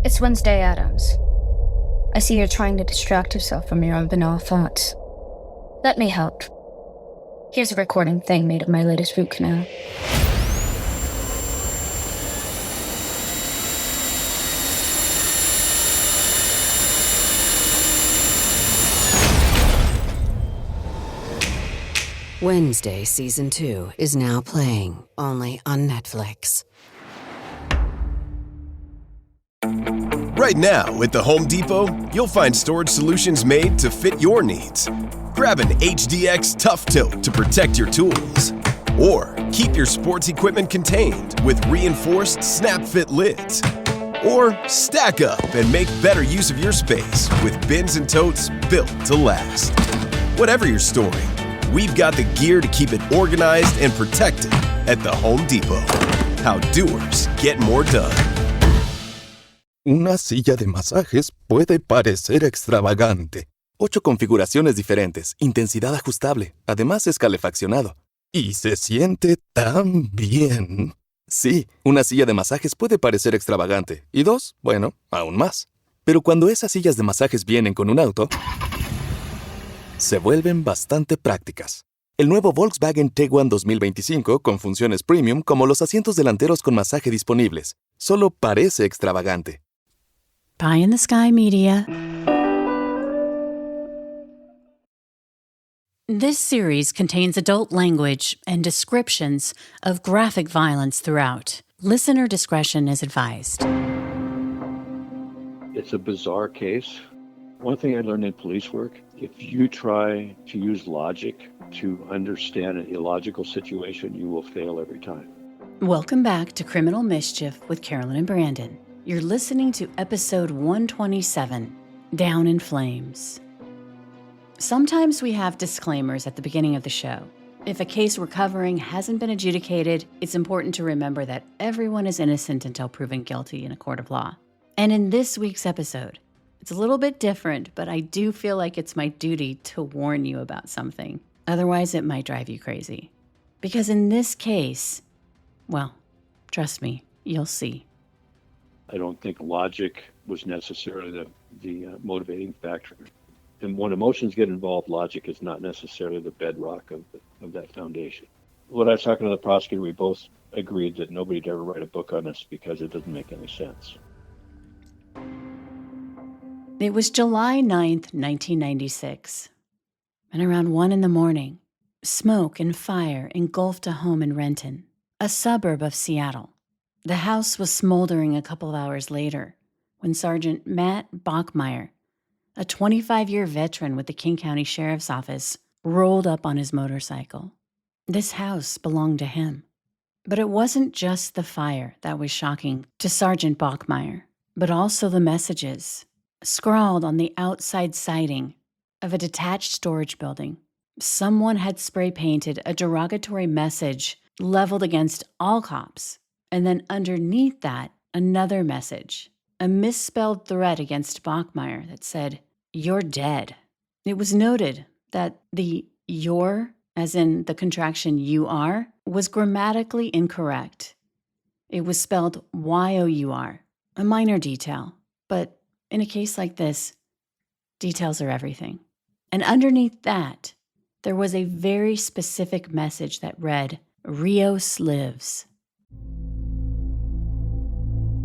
It's Wednesday Addams. I see you're trying to distract yourself from your own banal thoughts. Let me help. Here's a recording thing made of my latest root canal. Wednesday Season 2 is now playing, only on Netflix. Right now, at the Home Depot, you'll find storage solutions made to fit your needs. Grab an HDX Tough Tote to protect your tools. Or keep your sports equipment contained with reinforced snap-fit lids. Or stack up and make better use of your space with bins and totes built to last. Whatever you're storing, we've got the gear to keep it organized and protected at the Home Depot. How doers get more done. Una silla de masajes puede parecer extravagante. 8 configuraciones diferentes, intensidad ajustable, además es calefaccionado. Y se siente tan bien. Sí, una silla de masajes puede parecer extravagante. Y 2, bueno, aún más. Pero cuando esas sillas de masajes vienen con un auto, se vuelven bastante prácticas. El nuevo Volkswagen Tiguan 2025 con funciones premium como los asientos delanteros con masaje disponibles. Solo parece extravagante. Pie in the Sky Media. This series contains adult language and descriptions of graphic violence throughout. Listener discretion is advised. It's a bizarre case. One thing I learned in police work, if you try to use logic to understand an illogical situation, you will fail every time. Welcome back to Criminal Mischief with Carolyn and Brandon. You're listening to episode 127, Down in Flames. Sometimes we have disclaimers at the beginning of the show. If a case we're covering hasn't been adjudicated, it's important to remember that everyone is innocent until proven guilty in a court of law. And in this week's episode, it's a little bit different, but I do feel like it's my duty to warn you about something. Otherwise, it might drive you crazy. Because in this case, well, trust me, you'll see. I don't think logic was necessarily the motivating factor. And when emotions get involved, logic is not necessarily the bedrock of that foundation. When I was talking to the prosecutor, we both agreed that nobody'd ever write a book on this because it doesn't make any sense. It was July 9th, 1996. And around 1 a.m, smoke and fire engulfed a home in Renton, a suburb of Seattle. The house was smoldering a couple of hours later when Sergeant Matt Bachmeyer, a 25-year veteran with the King County Sheriff's Office, rolled up on his motorcycle. This house belonged to him. But it wasn't just the fire that was shocking to Sergeant Bachmeyer, but also the messages scrawled on the outside siding of a detached storage building. Someone had spray painted a derogatory message leveled against all cops. And then underneath that, another message, a misspelled threat against Bachmeyer that said, "You're dead." It was noted that the "you're," as in the contraction "you are," was grammatically incorrect. It was spelled "y-o-u-r," a minor detail. But in a case like this, details are everything. And underneath that, there was a very specific message that read, "Rios lives."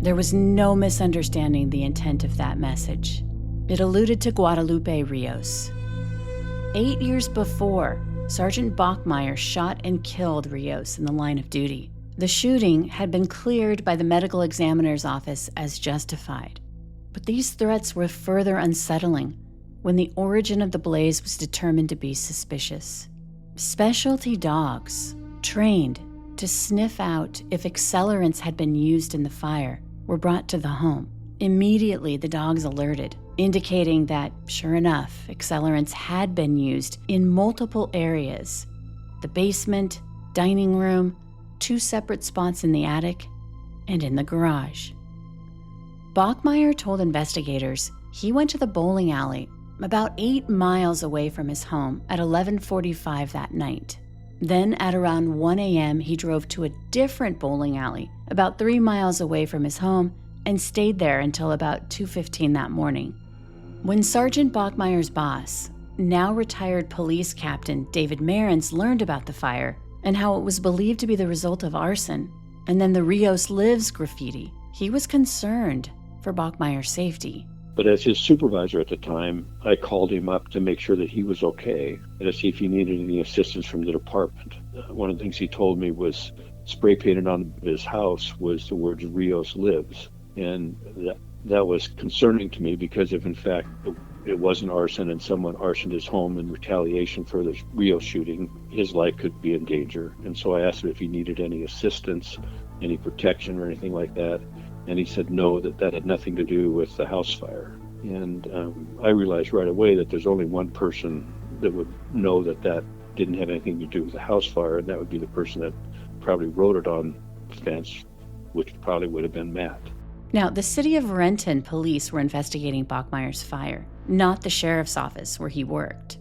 There was no misunderstanding the intent of that message. It alluded to Guadalupe Rios. 8 years before, Sergeant Bachmeyer shot and killed Rios in the line of duty. The shooting had been cleared by the medical examiner's office as justified. But these threats were further unsettling when the origin of the blaze was determined to be suspicious. Specialty dogs, trained to sniff out if accelerants had been used in the fire, were brought to the home. Immediately, the dogs alerted, indicating that, sure enough, accelerants had been used in multiple areas: the basement, dining room, 2 separate spots in the attic, and in the garage. Bachmeyer told investigators he went to the bowling alley about 8 miles away from his home at 11:45 that night. Then at around 1 a.m., he drove to a different bowling alley about 3 miles away from his home and stayed there until about 2:15 that morning. When Sergeant Bachmeier's boss, now retired police captain David Marins, learned about the fire and how it was believed to be the result of arson, and then the Rios Lives graffiti, he was concerned for Bachmeier's safety. But as his supervisor at the time, I called him up to make sure that he was okay and to see if he needed any assistance from the department. One of the things he told me was spray painted on his house was the words Rios Lives. And that was concerning to me, because if in fact it wasn't arson and someone arsoned his home in retaliation for the Rios shooting, his life could be in danger. And so I asked him if he needed any assistance, any protection or anything like that. And he said no, that had nothing to do with the house fire. And I realized right away that there's only one person that would know that didn't have anything to do with the house fire, and that would be the person that probably wrote it on the fence, which probably would have been Matt. Now, the city of Renton police were investigating Bachmeier's fire, not the sheriff's office where he worked.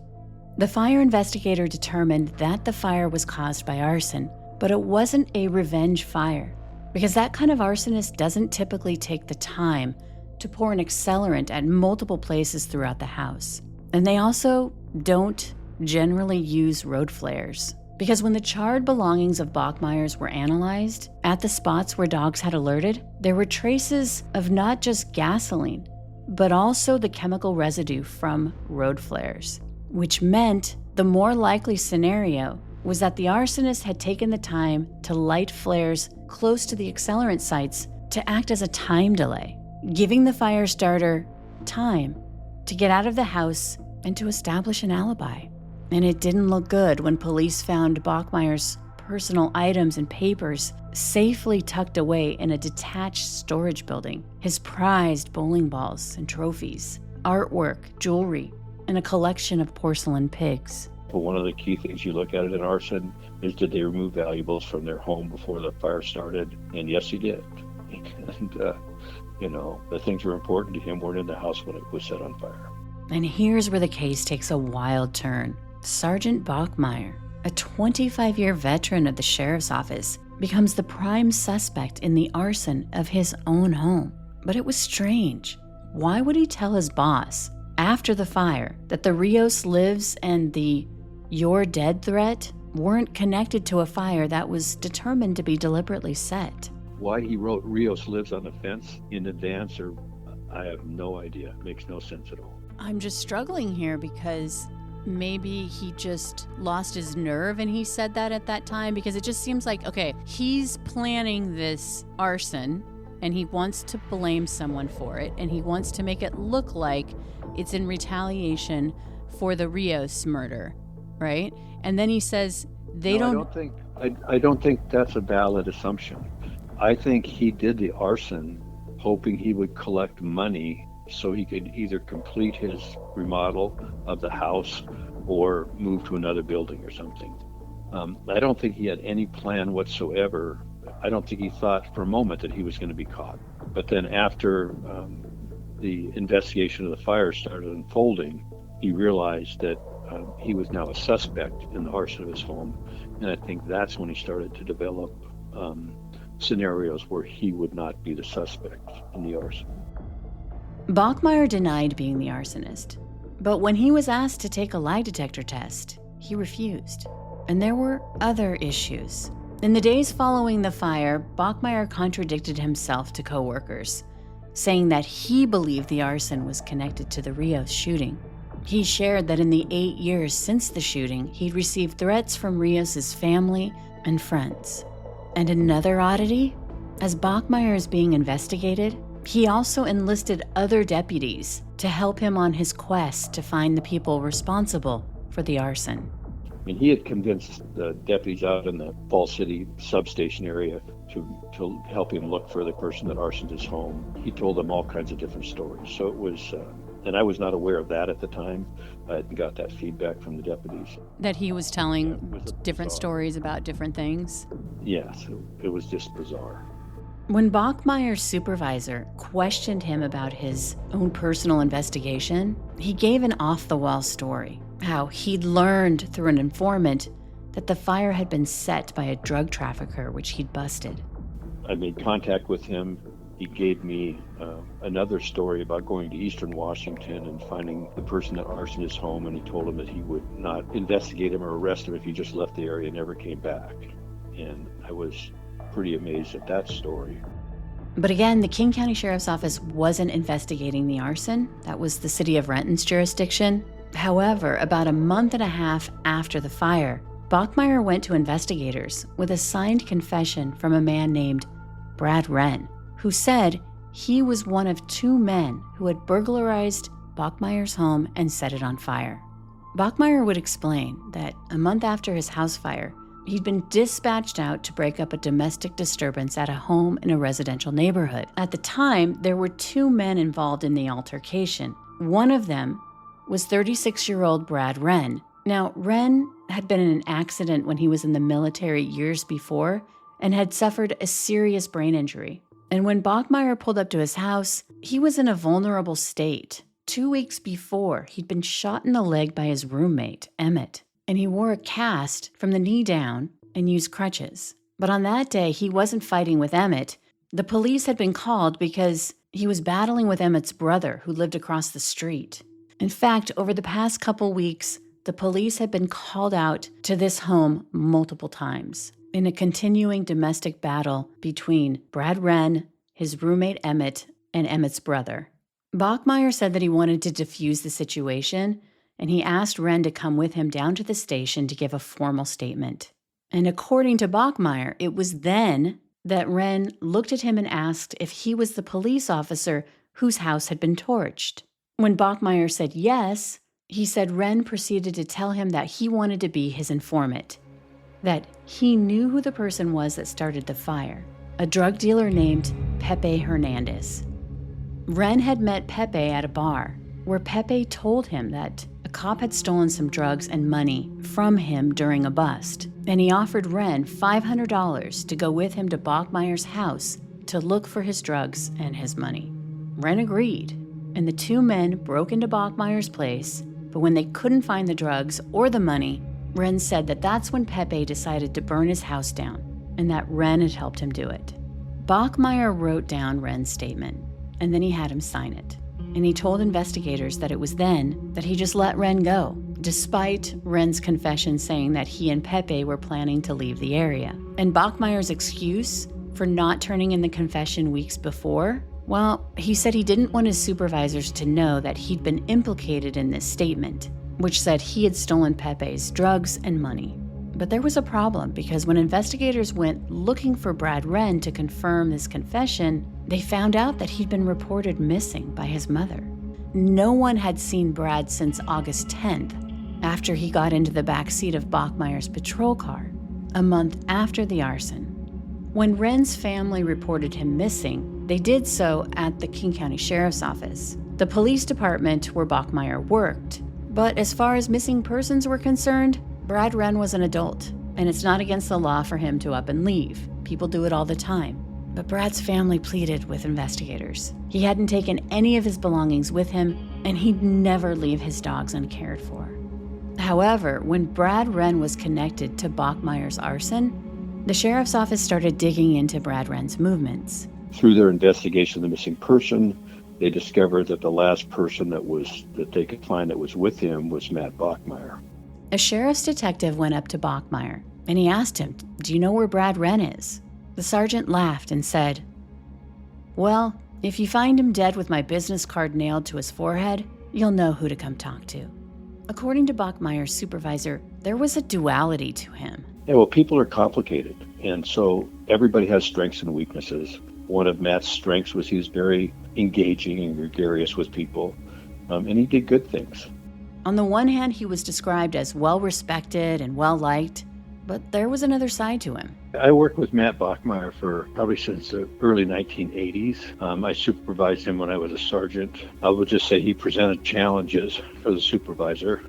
The fire investigator determined that the fire was caused by arson, but it wasn't a revenge fire, because that kind of arsonist doesn't typically take the time to pour an accelerant at multiple places throughout the house. And they also don't generally use road flares, because when the charred belongings of Bachmeier's were analyzed, at the spots where dogs had alerted, there were traces of not just gasoline, but also the chemical residue from road flares, which meant the more likely scenario was that the arsonist had taken the time to light flares close to the accelerant sites to act as a time delay, giving the fire starter time to get out of the house and to establish an alibi. And it didn't look good when police found Bachmeier's personal items and papers safely tucked away in a detached storage building. His prized bowling balls and trophies, artwork, jewelry, and a collection of porcelain pigs. But one of the key things you look at it in arson is, did they remove valuables from their home before the fire started? And yes, he did. And, the things that were important to him weren't in the house when it was set on fire. And here's where the case takes a wild turn. Sergeant Bachmeier, a 25-year veteran of the sheriff's office, becomes the prime suspect in the arson of his own home. But it was strange. Why would he tell his boss after the fire that the Rios Lives and the "you're dead" threat weren't connected to a fire that was determined to be deliberately set? Why he wrote Rios Lives on the fence in advance, or I have no idea. It makes no sense at all. I'm just struggling here because maybe he just lost his nerve and he said that at that time, because it just seems like, okay, he's planning this arson and he wants to blame someone for it, and he wants to make it look like it's in retaliation for the Rios murder, right? And then he says I don't think that's a valid assumption. I think he did the arson hoping he would collect money so he could either complete his remodel of the house or move to another building or something. I don't think he had any plan whatsoever. I don't think he thought for a moment that he was going to be caught. But then after the investigation of the fire started unfolding, he realized that he was now a suspect in the arson of his home. And I think that's when he started to develop scenarios where he would not be the suspect in the arson. Bachmeier denied being the arsonist, but when he was asked to take a lie detector test, he refused. And there were other issues. In the days following the fire, Bachmeier contradicted himself to coworkers, saying that he believed the arson was connected to the Rios shooting. He shared that in the 8 years since the shooting, he'd received threats from Rios' family and friends. And another oddity, as Bachmeier is being investigated, he also enlisted other deputies to help him on his quest to find the people responsible for the arson. I mean, he had convinced the deputies out in the Falls City substation area to help him look for the person that arsoned his home. He told them all kinds of different stories. So it was, and I was not aware of that at the time. I hadn't got that feedback from the deputies. That he was telling different bizarre stories about different things? Yes, it was just bizarre. When Bachmeier's supervisor questioned him about his own personal investigation, he gave an off-the-wall story, how he'd learned through an informant that the fire had been set by a drug trafficker, which he'd busted. I made contact with him He gave me another story about going to Eastern Washington and finding the person that arsoned his home, and he told him that he would not investigate him or arrest him if he just left the area and never came back. And I was pretty amazed at that story. But again, the King County Sheriff's Office wasn't investigating the arson. That was the city of Renton's jurisdiction. However, about a month and a half after the fire, Bachmeyer went to investigators with a signed confession from a man named Brad Wren, who said he was one of 2 men who had burglarized Bachmeyer's home and set it on fire. Bachmeyer would explain that a month after his house fire, he'd been dispatched out to break up a domestic disturbance at a home in a residential neighborhood. At the time, there were 2 men involved in the altercation. One of them was 36-year-old Brad Wren. Now, Wren had been in an accident when he was in the military years before and had suffered a serious brain injury. And when Bachmeyer pulled up to his house, he was in a vulnerable state. 2 weeks before, he'd been shot in the leg by his roommate, Emmett, and he wore a cast from the knee down and used crutches. But on that day, he wasn't fighting with Emmett. The police had been called because he was battling with Emmett's brother, who lived across the street. In fact, over the past couple weeks, the police had been called out to this home multiple times in a continuing domestic battle between Brad Wren, his roommate Emmett, and Emmett's brother. Bachmeyer said that he wanted to defuse the situation, and he asked Wren to come with him down to the station to give a formal statement. And according to Bachmeyer, it was then that Wren looked at him and asked if he was the police officer whose house had been torched. When Bachmeyer said yes, he said Wren proceeded to tell him that he wanted to be his informant, that he knew who the person was that started the fire, a drug dealer named Pepe Hernandez. Wren had met Pepe at a bar, where Pepe told him that a cop had stolen some drugs and money from him during a bust, and he offered Wren $500 to go with him to Bachmeyer's house to look for his drugs and his money. Wren agreed, and the 2 men broke into Bachmeyer's place, but when they couldn't find the drugs or the money, Wren said that that's when Pepe decided to burn his house down, and that Wren had helped him do it. Bachmeyer wrote down Wren's statement, and then he had him sign it. And he told investigators that it was then that he just let Wren go, despite Wren's confession saying that he and Pepe were planning to leave the area. And Bachmeyer's excuse for not turning in the confession weeks before, well, he said he didn't want his supervisors to know that he'd been implicated in this statement, which said he had stolen Pepe's drugs and money. But there was a problem, because when investigators went looking for Brad Wren to confirm this confession, they found out that he'd been reported missing by his mother. No one had seen Brad since August 10th, after he got into the back seat of Bachmeyer's patrol car, a month after the arson. When Wren's family reported him missing, they did so at the King County Sheriff's Office, the police department where Bachmeyer worked. But as far as missing persons were concerned, Brad Wren was an adult, and it's not against the law for him to up and leave. People do it all the time. But Brad's family pleaded with investigators. He hadn't taken any of his belongings with him, and he'd never leave his dogs uncared for. However, when Brad Wren was connected to Bachmeyer's arson, the sheriff's office started digging into Brad Wren's movements. Through their investigation of the missing person, they discovered that the last person that they could find that was with him was Matt Bachmeyer. A sheriff's detective went up to Bachmeyer, and he asked him, "Do you know where Brad Wren is?" The sergeant laughed and said, "Well, if you find him dead with my business card nailed to his forehead, you'll know who to come talk to." According to Bachmeyer's supervisor, there was a duality to him. Yeah, well, people are complicated, and so everybody has strengths and weaknesses. One of Matt's strengths was he was very engaging and gregarious with people, and he did good things. On the one hand, he was described as well-respected and well-liked, but there was another side to him. I worked with Matt Bachmeyer for probably since the early 1980s. I supervised him when I was a sergeant. I would just say he presented challenges for the supervisor.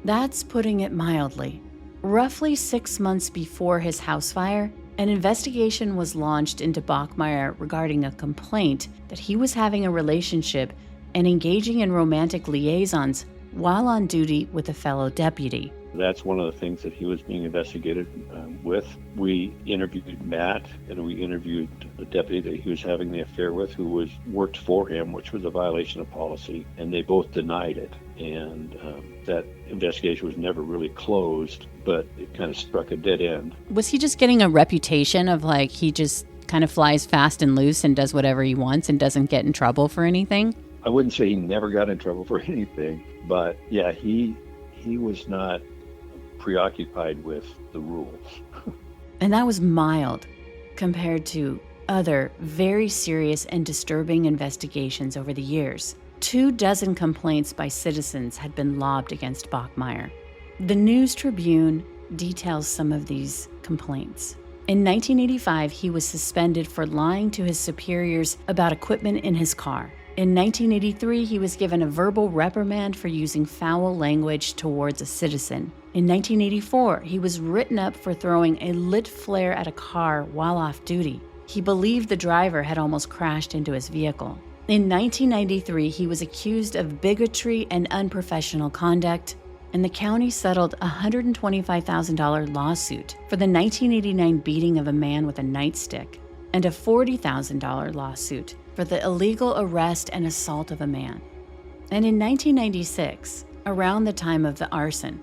That's putting it mildly. Roughly 6 months before his house fire, an investigation was launched into Bachmeyer regarding a complaint that he was having a relationship and engaging in romantic liaisons while on duty with a fellow deputy. That's one of the things that he was being investigated with. We interviewed Matt, and we interviewed the deputy that he was having the affair with, who worked for him, which was a violation of policy, and they both denied it. And that investigation was never really closed, but it kind of struck a dead end. Was he just getting a reputation of like he just kind of flies fast and loose and does whatever he wants and doesn't get in trouble for anything? I wouldn't say he never got in trouble for anything, but yeah, he was not preoccupied with the rules. And that was mild compared to other very serious and disturbing investigations over the years. 24 complaints by citizens had been lobbed against Bachmeier. The News Tribune details some of these complaints. In 1985, he was suspended for lying to his superiors about equipment in his car. In 1983, he was given a verbal reprimand for using foul language towards a citizen. In 1984, he was written up for throwing a lit flare at a car while off duty. He believed the driver had almost crashed into his vehicle. In 1993, he was accused of bigotry and unprofessional conduct, and the county settled a $125,000 lawsuit for the 1989 beating of a man with a nightstick, and a $40,000 lawsuit for the illegal arrest and assault of a man. And in 1996, around the time of the arson,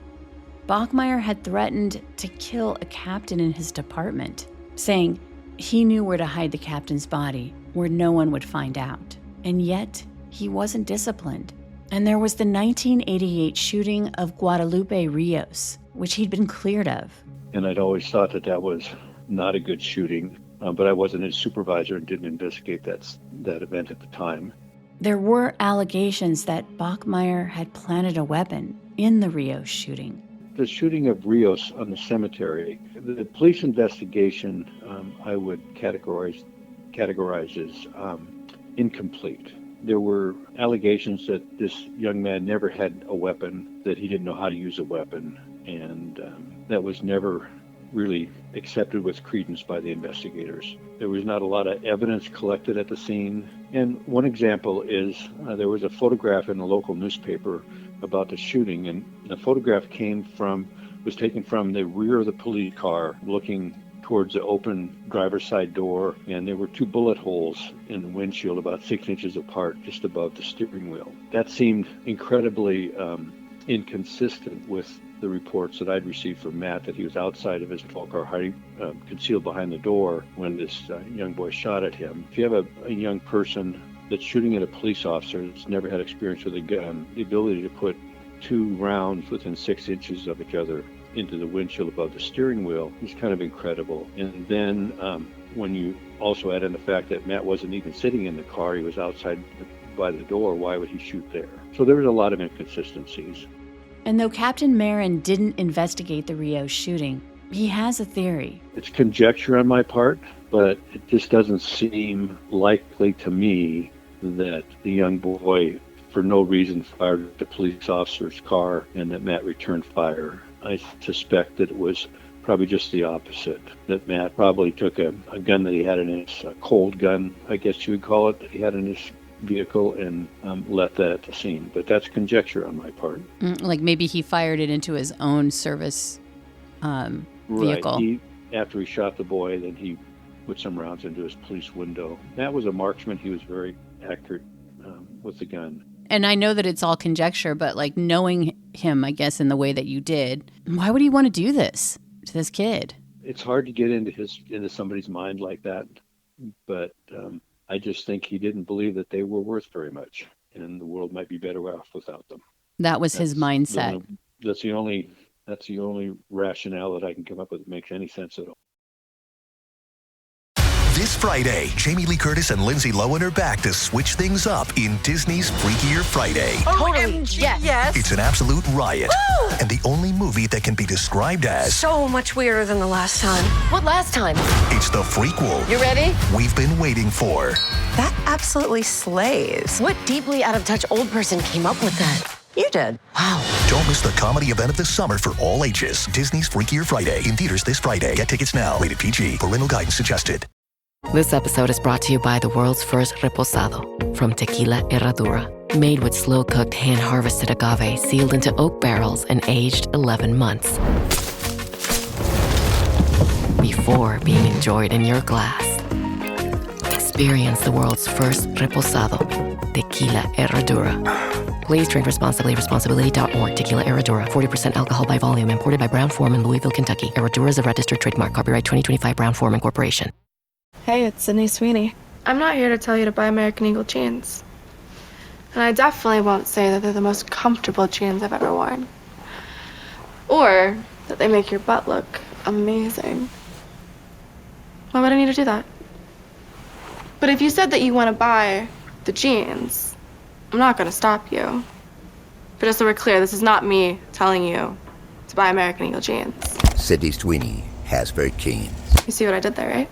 Bachmeier had threatened to kill a captain in his department, saying he knew where to hide the captain's body where no one would find out. And yet, he wasn't disciplined. And there was the 1988 shooting of Guadalupe Rios, which he'd been cleared of. And I'd always thought that was not a good shooting, but I wasn't his supervisor and didn't investigate that event at the time. There were allegations that Bachmeier had planted a weapon in the Rios shooting. The shooting of Rios on the cemetery, the police investigation, I would categorize as incomplete. There were allegations that this young man never had a weapon, that he didn't know how to use a weapon, and that was never really accepted with credence by the investigators. There was not a lot of evidence collected at the scene. And one example is there was a photograph in a local newspaper about the shooting, and the photograph was taken from the rear of the police car looking towards the open driver's side door, and there were 2 bullet holes in the windshield about 6 inches apart just above the steering wheel. That seemed incredibly inconsistent with the reports that I'd received from Matt, that he was outside of his patrol car, hiding, concealed behind the door when this young boy shot at him. If you have a young person that's shooting at a police officer that's never had experience with a gun, the ability to put 2 rounds within 6 inches of each other into the windshield above the steering wheel is kind of incredible. And then when you also add in the fact that Matt wasn't even sitting in the car, he was outside by the door, why would he shoot there? So there was a lot of inconsistencies. And though Captain Marin didn't investigate the Rios shooting, he has a theory. It's conjecture on my part, but it just doesn't seem likely to me that the young boy, for no reason, fired at the police officer's car and that Matt returned fire. I suspect that it was probably just the opposite, that Matt probably took a gun that he had in his, a cold gun, I guess you would call it, that he had in his vehicle, and left that at the scene. But that's conjecture on my part. Like maybe he fired it into his own service vehicle. Right. After he shot the boy, then he put some rounds into his police window. Matt was a marksman. He was very accurate with the gun. And I know that it's all conjecture, but like knowing him, I guess, in the way that you did, why would he want to do this to this kid? It's hard to get into somebody's mind like that, but I just think he didn't believe that they were worth very much, and the world might be better off without them. That's his mindset. That's the only rationale that I can come up with that makes any sense at all. This Friday, Jamie Lee Curtis and Lindsay Lohan are back to switch things up in Disney's Freakier Friday. OMG, yes. It's an absolute riot. Woo! And the only movie that can be described as So much weirder than the last time. What last time? it's the frequel You ready? we've been waiting for. That absolutely slays. What deeply out of touch old person came up with that? You did. Wow. Don't miss the comedy event of the summer for all ages. Disney's Freakier Friday in theaters this Friday. Get tickets now. Rated PG. Parental guidance suggested. This episode is brought to you by the world's first reposado from Tequila Herradura. Made with slow-cooked, hand-harvested agave sealed into oak barrels and aged 11 months before being enjoyed in your glass. Experience the world's first reposado, Tequila Herradura. Please drink responsibly. Responsibility.org. Tequila Herradura. 40% alcohol by volume. Imported by Brown-Forman, Louisville, Kentucky. Herradura is a registered trademark. Copyright 2025 Brown-Forman Corporation. Hey, it's Sydney Sweeney. I'm not here to tell you to buy American Eagle jeans. And I definitely won't say that they're the most comfortable jeans I've ever worn. Or that they make your butt look amazing. Why would I need to do that? But if you said that you want to buy the jeans, I'm not going to stop you. But just so we're clear, this is not me telling you to buy American Eagle jeans. Sydney Sweeney, Hasbro jeans. You see what I did there, right?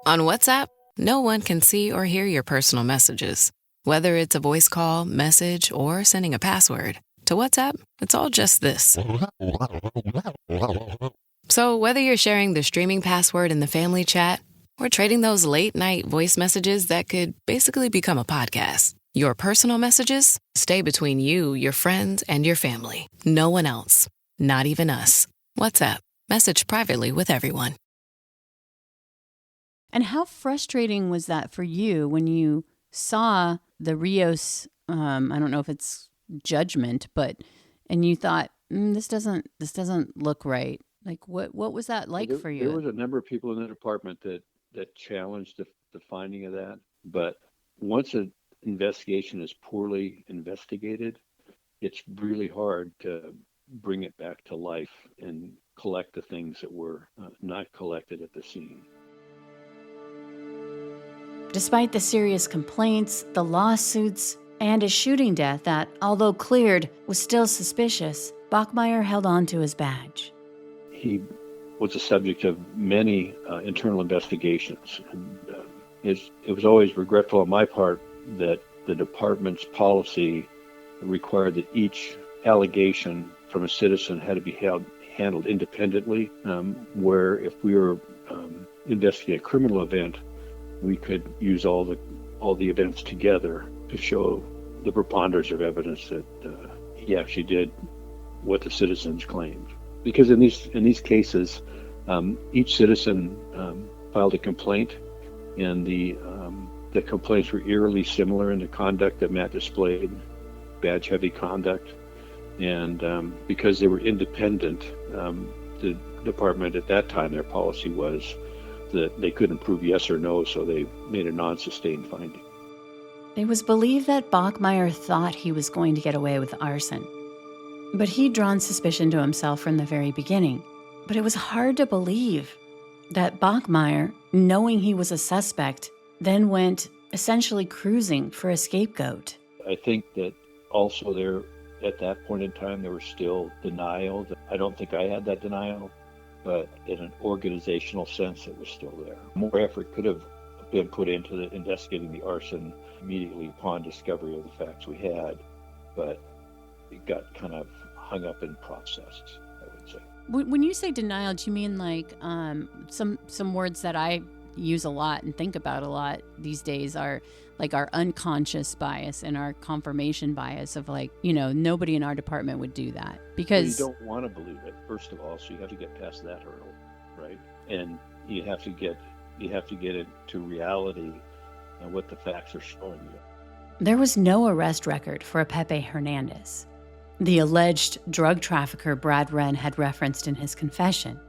On WhatsApp, no one can see or hear your personal messages. Whether it's a voice call, message, or sending a password. To WhatsApp, it's all just this. So whether you're sharing the streaming password in the family chat or trading those late-night voice messages that could basically become a podcast, your personal messages stay between you, your friends, and your family. No one else. Not even us. WhatsApp. Message privately with everyone. And how frustrating was that for you when you saw the Rios, I don't know if it's judgment, and you thought, this doesn't look right. Like, what was that like for you? There was a number of people in the department that challenged the finding of that. But once an investigation is poorly investigated, it's really hard to bring it back to life and collect the things that were not collected at the scene. Despite the serious complaints, the lawsuits, and a shooting death that, although cleared, was still suspicious, Bachmeier held on to his badge. He was the subject of many internal investigations. And, it was always regretful on my part that the department's policy required that each allegation from a citizen had to be handled independently, where if we were investigating a criminal event, we could use all the events together to show the preponderance of evidence that he actually did what the citizens claimed. Because in these cases, each citizen filed a complaint, and the complaints were eerily similar in the conduct that Matt displayed, badge-heavy conduct, and because they were independent, the department at that time, their policy was that they couldn't prove yes or no, so they made a non-sustained finding. It was believed that Bachmeier thought he was going to get away with arson. But he'd drawn suspicion to himself from the very beginning. But it was hard to believe that Bachmeier, knowing he was a suspect, then went essentially cruising for a scapegoat. I think that also there, at that point in time, there was still denial. I don't think I had that denial, but in an organizational sense, it was still there. More effort could have been put into investigating the arson immediately upon discovery of the facts we had, but it got kind of hung up in process, I would say. When you say denial, do you mean like some words that I use a lot and think about a lot these days are like our unconscious bias and our confirmation bias of like, nobody in our department would do that because you don't want to believe it, first of all, so you have to get past that hurdle, right? And you have to get it to reality and what the facts are showing you. There was no arrest record for Pepe Hernandez, the alleged drug trafficker Brad Wren had referenced in his confession.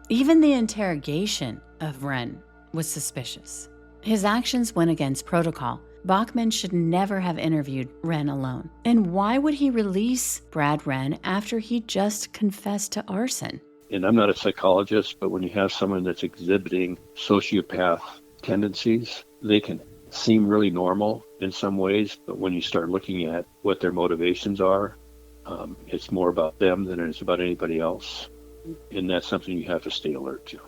Even the interrogation of Wren was suspicious. His actions went against protocol. Bachman should never have interviewed Wren alone. And why would he release Brad Wren after he just confessed to arson? And I'm not a psychologist, but when you have someone that's exhibiting sociopath tendencies, they can seem really normal in some ways, but when you start looking at what their motivations are, it's more about them than it is about anybody else. And that's something you have to stay alert to.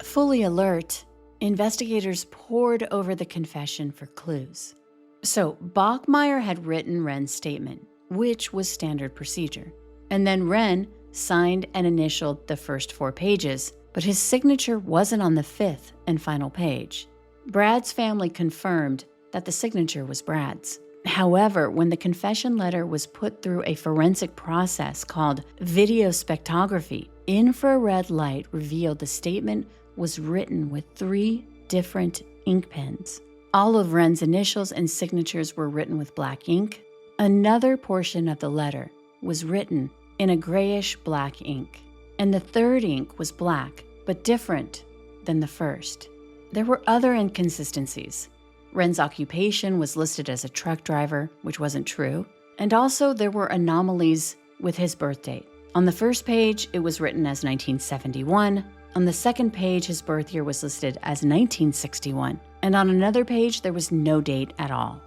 Fully alert, investigators pored over the confession for clues. So Bachmeier had written Wren's statement, which was standard procedure. And then Wren signed and initialed the first 4 pages, but his signature wasn't on the 5th and final page. Brad's family confirmed that the signature was Brad's. However, when the confession letter was put through a forensic process called videospectrography, infrared light revealed the statement was written with 3 different ink pens. All of Wren's initials and signatures were written with black ink. Another portion of the letter was written in a grayish-black ink, and the third ink was black, but different than the first. There were other inconsistencies. Wren's occupation was listed as a truck driver, which wasn't true, and also there were anomalies with his birth date. On the first page, it was written as 1971. On the second page, his birth year was listed as 1961. And on another page, there was no date at all.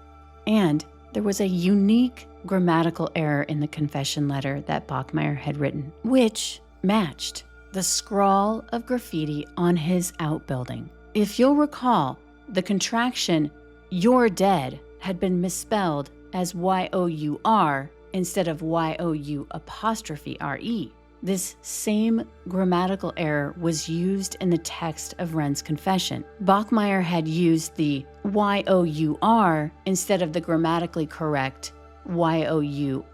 And there was a unique grammatical error in the confession letter that Bachmeier had written, which matched the scrawl of graffiti on his outbuilding. If you'll recall, the contraction, "you're dead," had been misspelled as Y-O-U-R instead of Y-O-U''re. This same grammatical error was used in the text of Wren's confession. Bachmeier had used the Y-O-U-R instead of the grammatically correct Y-O-U''re.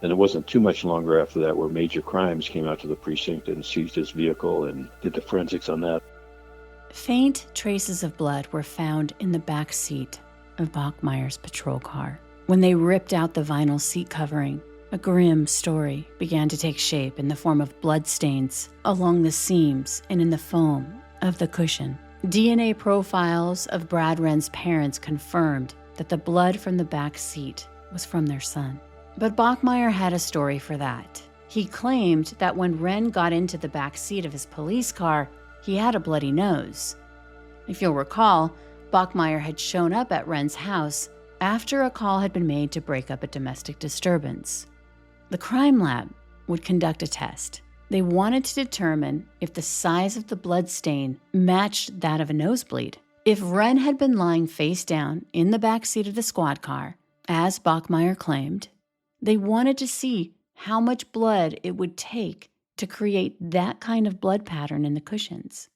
And it wasn't too much longer after that where Major Crimes came out to the precinct and seized his vehicle and did the forensics on that. Faint traces of blood were found in the back seat of Bachmeier's patrol car. When they ripped out the vinyl seat covering, a grim story began to take shape in the form of bloodstains along the seams and in the foam of the cushion. DNA profiles of Brad Wren's parents confirmed that the blood from the back seat was from their son. But Bachmeier had a story for that. He claimed that when Wren got into the back seat of his police car, he had a bloody nose. If you'll recall, Bachmeier had shown up at Wren's house after a call had been made to break up a domestic disturbance. The crime lab would conduct a test. They wanted to determine if the size of the blood stain matched that of a nosebleed. If Wren had been lying face down in the back seat of the squad car, as Bachmeier claimed, they wanted to see how much blood it would take to create that kind of blood pattern in the cushions.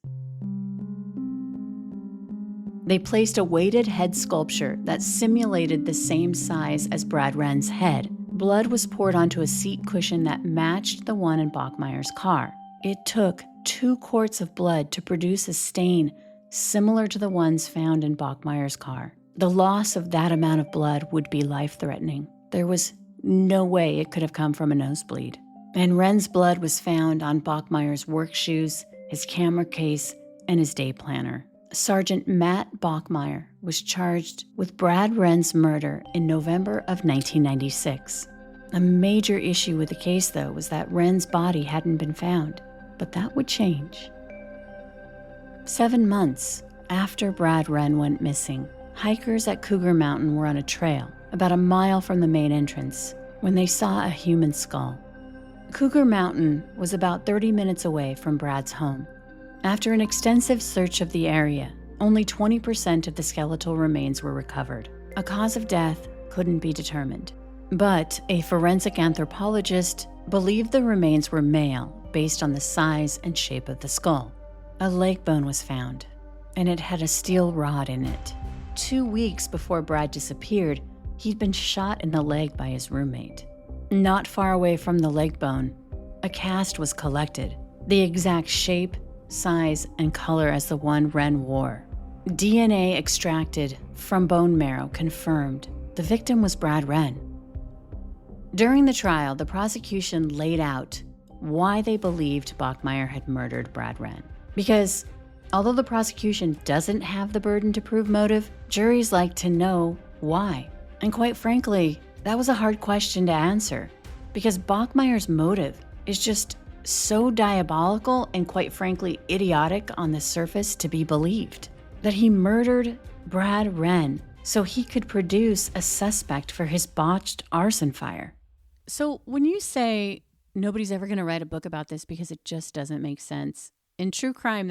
They placed a weighted head sculpture that simulated the same size as Brad Wren's head. Blood was poured onto a seat cushion that matched the one in Bachmeier's car. It took 2 quarts of blood to produce a stain similar to the ones found in Bachmeier's car. The loss of that amount of blood would be life-threatening. There was no way it could have come from a nosebleed. And Wren's blood was found on Bachmeier's work shoes, his camera case, and his day planner. Sergeant Matt Bachmeier was charged with Brad Wren's murder in November of 1996. A major issue with the case, though, was that Wren's body hadn't been found, but that would change. 7 months after Brad Wren went missing, hikers at Cougar Mountain were on a trail about a mile from the main entrance when they saw a human skull. Cougar Mountain was about 30 minutes away from Brad's home. After an extensive search of the area, only 20% of the skeletal remains were recovered. A cause of death couldn't be determined, but a forensic anthropologist believed the remains were male based on the size and shape of the skull. A leg bone was found, and it had a steel rod in it. 2 weeks before Brad disappeared, he'd been shot in the leg by his roommate. Not far away from the leg bone, a cast was collected, the exact shape, size, and color as the one Wren wore. DNA extracted from bone marrow confirmed the victim was Brad Wren. During the trial, the prosecution laid out why they believed Bachmeier had murdered Brad Wren. Because although the prosecution doesn't have the burden to prove motive, juries like to know why. And quite frankly, that was a hard question to answer, because Bachmeier's motive is just so diabolical and quite frankly idiotic on the surface to be believed. That he murdered Brad Wren so he could produce a suspect for his botched arson fire. So when you say nobody's ever going to write a book about this because it just doesn't make sense, in true crime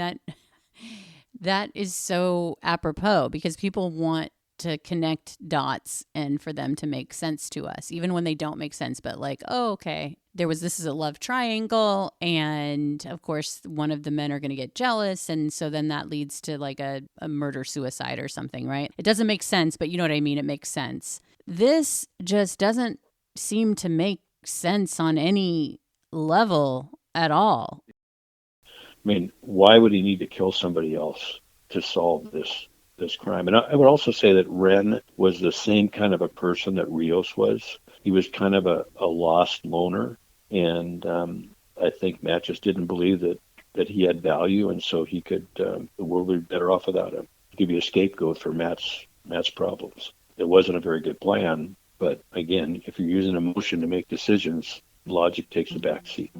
that is so apropos, because people want to connect dots and for them to make sense to us, even when they don't make sense. But like, oh, okay, this is a love triangle. And of course, one of the men are going to get jealous. And so then that leads to like a murder-suicide or something, right? It doesn't make sense, but you know what I mean? It makes sense. This just doesn't seem to make sense on any level at all. I mean, why would he need to kill somebody else to solve this crime? And I would also say that Ren was the same kind of a person that Rios was. He was kind of a lost loner, and I think Matt just didn't believe that he had value, and so he could the world would be better off without him. He could be a scapegoat for Matt's problems. It wasn't a very good plan, but again, if you're using emotion to make decisions, logic takes a back seat.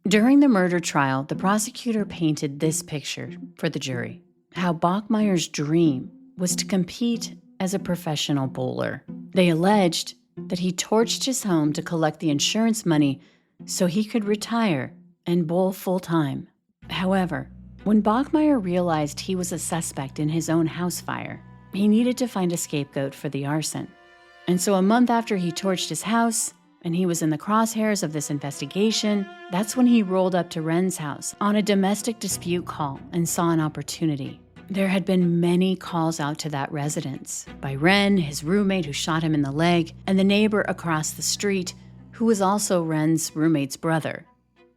During the murder trial, the prosecutor painted this picture for the jury: how Bachmeier's dream was to compete as a professional bowler. They alleged that he torched his home to collect the insurance money so he could retire and bowl full-time. However, when Bachmeier realized he was a suspect in his own house fire, he needed to find a scapegoat for the arson. And so a month after he torched his house, and he was in the crosshairs of this investigation, that's when he rolled up to Ren's house on a domestic dispute call and saw an opportunity. There had been many calls out to that residence by Ren, his roommate who shot him in the leg, and the neighbor across the street who was also Ren's roommate's brother.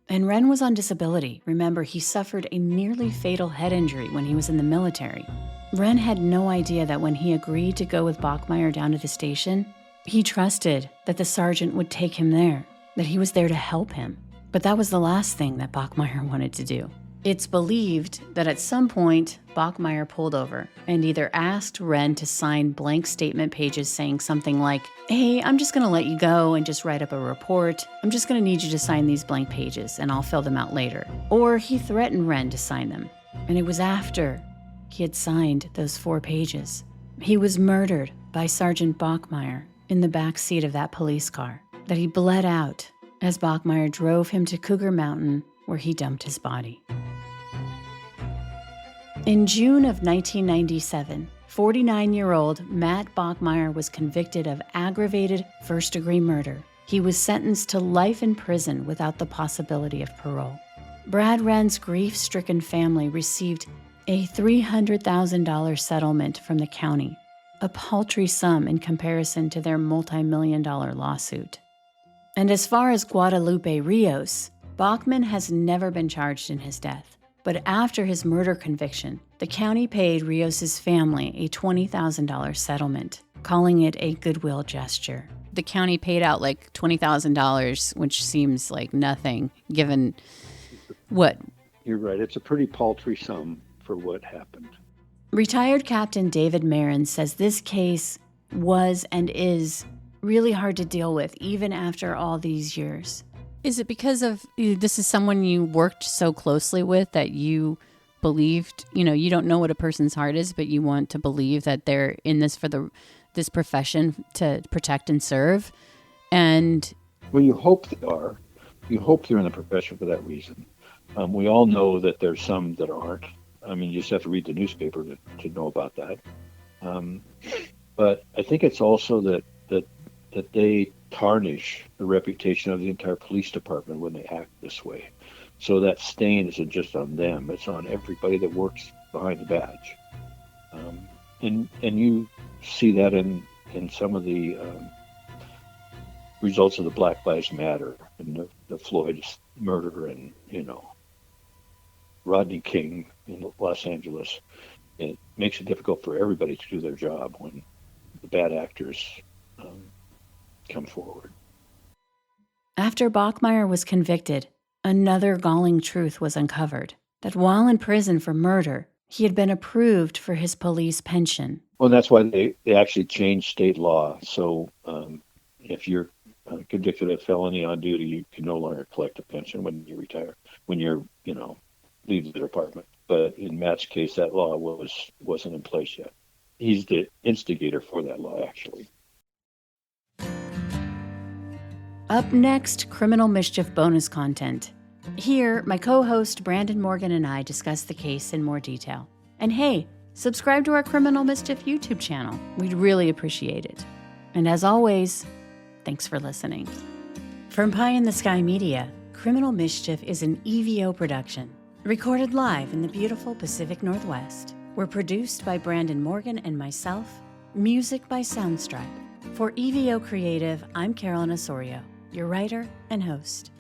And Ren was on disability. Remember, he suffered a nearly fatal head injury when he was in the military. Ren had no idea that when he agreed to go with Bachmeier down to the station, he trusted that the sergeant would take him there, that he was there to help him. But that was the last thing that Bachmeier wanted to do. It's believed that at some point, Bachmeier pulled over and either asked Ren to sign blank statement pages saying something like, "Hey, I'm just going to let you go and just write up a report. I'm just going to need you to sign these blank pages and I'll fill them out later." Or he threatened Ren to sign them. And it was after he had signed those 4 pages. He was murdered by Sergeant Bachmeier in the back seat of that police car, that he bled out as Bachmeier drove him to Cougar Mountain, where he dumped his body. In June of 1997, 49-year-old Matt Bachmeier was convicted of aggravated first-degree murder. He was sentenced to life in prison without the possibility of parole. Brad Ren's grief-stricken family received a $300,000 settlement from the county, a paltry sum in comparison to their multi-million-dollar lawsuit. And as far as Guadalupe Rios, Bachman has never been charged in his death. But after his murder conviction, the county paid Rios' family a $20,000 settlement, calling it a goodwill gesture. The county paid out like $20,000, which seems like nothing, given what? You're right. It's a pretty paltry sum for what happened. Retired Captain David Marin says this case was and is really hard to deal with, even after all these years. Is it because of this is someone you worked so closely with that you believed, you don't know what a person's heart is, but you want to believe that they're in this for this profession to protect and serve? And well, you hope they are. You hope they're in the profession for that reason. We all know that there's some that aren't. I mean, you just have to read the newspaper to know about that. But I think it's also that they tarnish the reputation of the entire police department when they act this way. So that stain isn't just on them; it's on everybody that works behind the badge. And you see that in some of the results of the Black Lives Matter and the Floyd murder and Rodney King in Los Angeles. It makes it difficult for everybody to do their job when the bad actors come forward. After Bachmeier was convicted, another galling truth was uncovered, that while in prison for murder, he had been approved for his police pension. Well, that's why they actually changed state law. So if you're convicted of felony on duty, you can no longer collect a pension when you retire, when you're, leave the department. But in Matt's case, that law wasn't in place yet. He's the instigator for that law, actually. Up next, Criminal Mischief bonus content. Here, my co-host Brandon Morgan and I discuss the case in more detail. And hey, Subscribe to our Criminal Mischief YouTube channel. We'd really appreciate it. And as always, thanks for listening. From Pie in the Sky Media, Criminal Mischief is an EVO production, recorded live in the beautiful Pacific Northwest. We're produced by Brandon Morgan and myself, music by Soundstripe. For EVO Creative, I'm Carolyn Osorio, your writer and host.